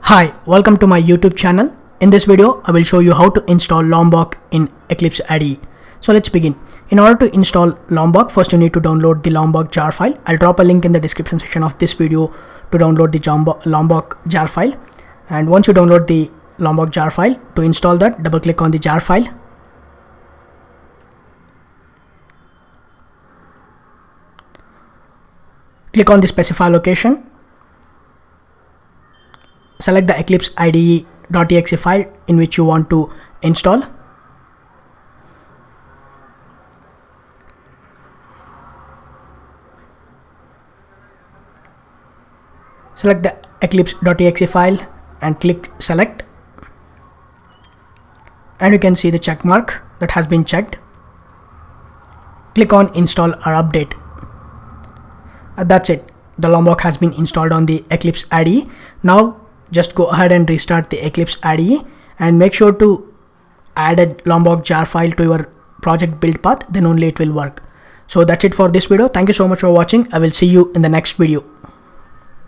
Hi, welcome to my YouTube channel. In this video, I will show you how to install Lombok in Eclipse IDE. So let's begin. In order to install Lombok, first you need to download the Lombok jar file. I'll drop a link in the description section of this video to download the Lombok jar file. And once you download the Lombok jar file, to install that, double click on the jar file. Click on the specify location. Select the Eclipse IDE.exe file in which you want to install. Select the eclipse.exe file and click select. And you can see the check mark that has been checked. Click on install or update. That's it. The Lombok has been installed on the Eclipse IDE. Now just go ahead and restart the Eclipse IDE and make sure to add a Lombok jar file to your project build path, then only it will work. So that's it for this video. Thank you so much for watching. I will see you in the next video.